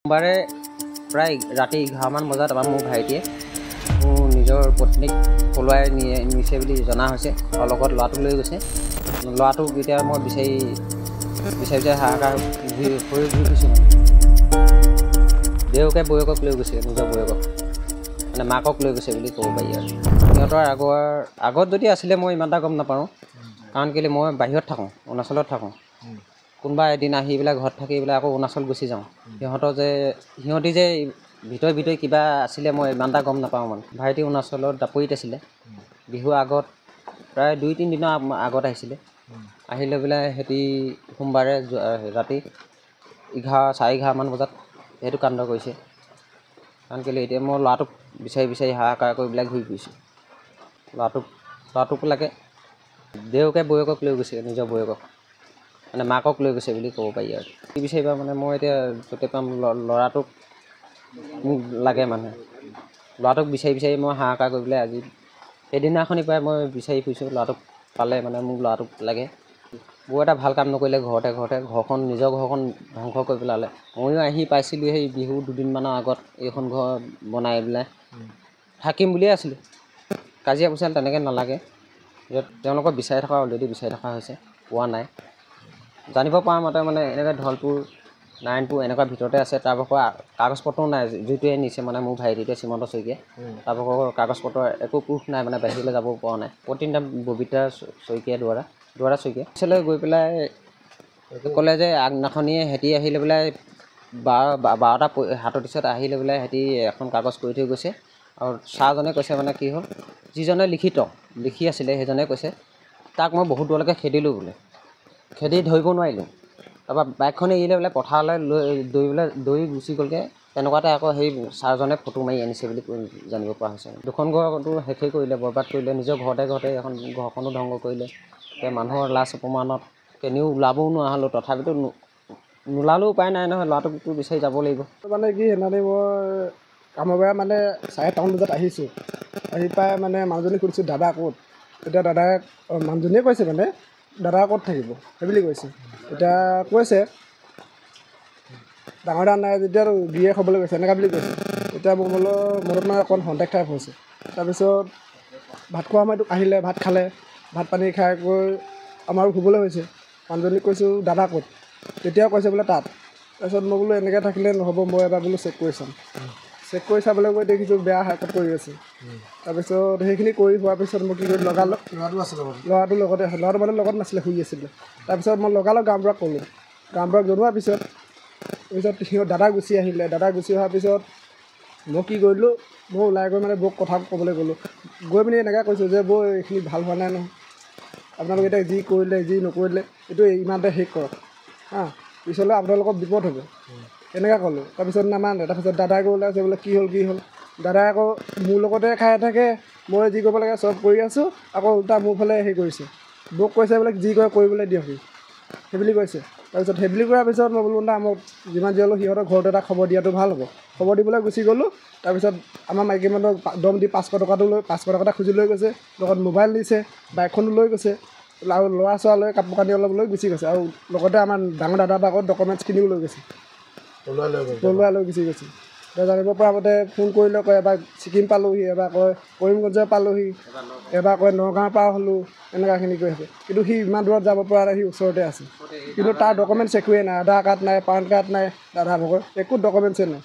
সোমবাৰে প্ৰায় ৰাতি 11মান বজাত মোৰ ভাইটিয়ে মোৰ নিজৰ পত্নীক পলুৱাই নিছে বুলি জনা হৈছে আৰু লগত ল'ৰাটো লৈ গৈছে। ল'ৰাটোক এতিয়া মই বিচাৰি হাহাকাৰ ঘূৰি ফুৰিছোঁ। দেউকে বৌয়েকক লৈ গৈছে, নিজৰ বৌয়েকক মানে মাকক লৈ গৈছে বুলি ক'ব পাৰি। আৰু সিহঁতৰ আগত যদি আছিলে মই ইমান এটা গম নাপাওঁ, কাৰণ কেলৈ মই বাহিৰত থাকোঁ, অৰুণাচলত থাকোঁ। কোনোবা এদিন আহি পেলাই ঘৰত থাকি পেলাই আকৌ অৰুণাচল গুচি যাওঁ। সিহঁতি যে ভিতৰি কিবা আছিলে মই ইমান এটা গম নাপাওঁ। মানে ভাইটি অৰুণাচলত দাপৰিত আছিলে। বিহুৰ আগত প্ৰায় 2-3 দিনৰ আগত আহিছিলে। আহি লৈ পেলাই সিহঁতি সোমবাৰে ৰাতি 11-11:30মান বজাত সেইটো কাণ্ড কৰিছে। কাৰণ কেলৈ এতিয়া মই ল'ৰাটোক বিচাৰি হাহাকাৰ কৰি পেলাই ঘূৰি ফুৰিছোঁ। ল'ৰাটোক লাগে দেউকে বৌয়েকক লৈ গৈছে, নিজৰ বৌয়েকক মানে মাকক লৈ গৈছে বুলি ক'ব পাৰি। আৰু কি বিচাৰিবা মানে মই এতিয়া য'তে পাম ল'ৰাটোক মোক লাগে। মানে ল'ৰাটোক বিচাৰি মই হাহাকাৰ কৰি পেলাই আজি সেইদিনাখনি পৰাই মই বিচাৰি ফুৰিছোঁ। ল'ৰাটোক পালে মানে মোক ল'ৰাটোক লাগে। বৰ এটা ভাল কাম নকৰিলে ঘৰতে নিজৰ ঘৰখন ধ্বংস কৰি পেলালে। ময়ো আহি পাইছিলোঁ সেই বিহু 2দিনমানৰ আগত এইখন ঘৰ বনাই পেলাই থাকিম বুলিয়ে আছিলোঁ। কাজিয়া পেচাল তেনেকৈ নালাগে। তেওঁলোকক বিচাৰি থকা হৈছে, পোৱা নাই। জানিব পৰা মতে মানে এনেকৈ ধলপুৰ নাৰায়ণপুৰ এনেকুৱা ভিতৰতে আছে। তাৰ পৰা কাগজ পত্ৰও নাই। যিটোৱে নিছে মানে মোৰ ভাইটিটোৱে শ্ৰীমন্ত শইকীয়া, তাৰ পৰা কাগজ পত্ৰ একো প্ৰুফ নাই, মানে বাহিৰলৈ যাব পৰা নাই। পত্নীৰ নাম ববিতা শইকীয়া, দুৱাৰা শইকীয়া। পিছলৈ গৈ পেলাই ক'লে যে আগদিনাখনিয়ে সিহঁতি আহি লৈ পেলাই 12:30 আহি লৈ পেলাই সিহঁতি এখন কাগজ কৰি থৈ গৈছে। আৰু ছাৰজনে কৈছে মানে কি হ'ল, যিজনে লিখি আছিলে সেইজনে কৈছে তাক মই বহুত দূৰলৈকে খেদিলোঁ বোলে। খেদি ধৰিব নোৱাৰিলোঁ। তাৰপৰা বাইকখন এৰি লৈ পেলাই পথাৰলৈ দৌৰি গুচি গ'লগৈ। তেনেকুৱাতে আকৌ সেই ছাৰজনে ফটো মাৰি আনিছে বুলি জানিব পৰা হৈছে। দুখন ঘৰতো শেষেই কৰিলে, বৰবাদ কৰিলে। নিজৰ ঘৰতে এখন ঘৰখনো ধ্বংস কৰিলে। এতিয়া মানুহৰ লাজ অপমানত কেনিও ওলাবও নোৱাৰা হ'লোঁ। তথাপিতো নোলালেও উপায় নাই নহয়, ল'ৰাটোকতো বিচাৰি যাব লাগিব। মানে কি সেইদিনাখনি মই কামৰ পৰা মানে 4:30 বজাত আহিছোঁ। আহি পাই মানে মানুহজনীক সুধিছোঁ দাদা ক'ত। তেতিয়া দাদাই মানুহজনীয়ে কৈছে মানে দাদা ক'ত থাকিব সেই বুলি কৈছে। এতিয়া কৈছে ডাঙৰ দাদা নাই যেতিয়া গিৰিয়েক হ'বলৈ গৈছে এনেকুৱা বুলি কৈছে। এতিয়া মোৰ মনত মানে অকণ সন্দেহ টাইপ হৈছে। তাৰপিছত ভাত খোৱা সময়টো আহিলে, ভাত খালে, ভাত পানী খাই গৈ আমাৰো শুবলৈ হৈছে। মানুহজনীক কৈছোঁ দাদা ক'ত, তেতিয়াও কৈছে বোলে তাত। তাৰপিছত মই বোলো এনেকৈ থাকিলে নহ'ব, মই এবাৰ বোলো চেক কৰি চাম। চেক কৰি চাবলৈ গৈ দেখিছোঁ বেয়া হাৰ্টত কৰি আছে। তাৰপিছত সেইখিনি কৰি হোৱাৰ পিছত মই কি কৰিলোঁ, লগালগ ল'ৰাটোৰ লগতে আছে। ল'ৰাটো মানে লগত নাছিলে, শুই আছিলে। তাৰপিছত মই লগালগ গাঁওবুঢ়াক ক'লোঁ। গাঁওবুঢ়াক জনোৱাৰ পিছত সিহঁত দাদা গুচি আহিলে। দাদা গুচি অহাৰ পিছত মই কি কৰিলোঁ, মই ওলাই গৈ মানে বৌক কথা ক'বলৈ গ'লোঁ। গৈ পিনি এনেকৈ কৈছোঁ যে বৌ এইখিনি ভাল হোৱা নাই নহয়, আপোনালোকে এতিয়া যি কৰিলে যি নকৰিলে এইটো ইমানতে শেষ কৰক পিছলৈ আপোনালোকৰ বিপদ হ'ব, এনেকৈ ক'লোঁ। তাৰপিছত নামানে। তাৰপিছত দাদাই গৈ ওলাইছে বোলে কি হ'ল। দাদাই আকৌ মোৰ লগতে খাই থাকে, মই যি কৰিব লাগে চব কৰি আছোঁ, আকৌ উল্টা মোৰ ফালে হেৰি কৰিছে। বৌক কৈছে বোলে যি কৰে কৰিবলৈ দিয়ক সেই বুলি কৈছে। তাৰপিছত সেই বুলি কৰাৰ পিছত মই বোলো না মই যিমান যি হ'লেও সিহঁতৰ ঘৰত এটা খবৰ দিয়াটো ভাল হ'ব। খবৰ দিবলৈ গুচি গ'লোঁ। তাৰপিছত আমাৰ মাইকী মানুহক দম দি 500 টকাটো লৈ 500 টকা এটা খুজি লৈ গৈছে। লগত মোবাইল দিছে, বাইকখনো লৈ গৈছে আৰু ল'ৰা ছোৱালী লৈ কাপোৰ কানি অলপ লৈ গুচি গৈছে। আৰু লগতে আমাৰ ডাঙৰ দাদাৰ আগত ডকুমেণ্টছখিনিও লৈ গৈছে, পলুৱাই লৈ গুচি গৈছে। জানিব পৰা মতে ফোন কৰিলে কয় এবাৰ ছিকিম পালোঁহি, এবাৰ কয় কৰিমগঞ্জ পালোঁহি, এবাৰ কয় নগাঁও পাৰ হ'লোঁ, এনেকুৱাখিনি কৈ আছে। কিন্তু সি ইমান দূৰত যাব পৰা নাই, সি ওচৰতে আছে। কিন্তু তাৰ ডকুমেণ্টছ একোৱেই নাই, আধাৰ কাৰ্ড নাই, পান কাৰ্ড নাই, দাদা ভাগৰ একো ডকুমেণ্টছেই নাই।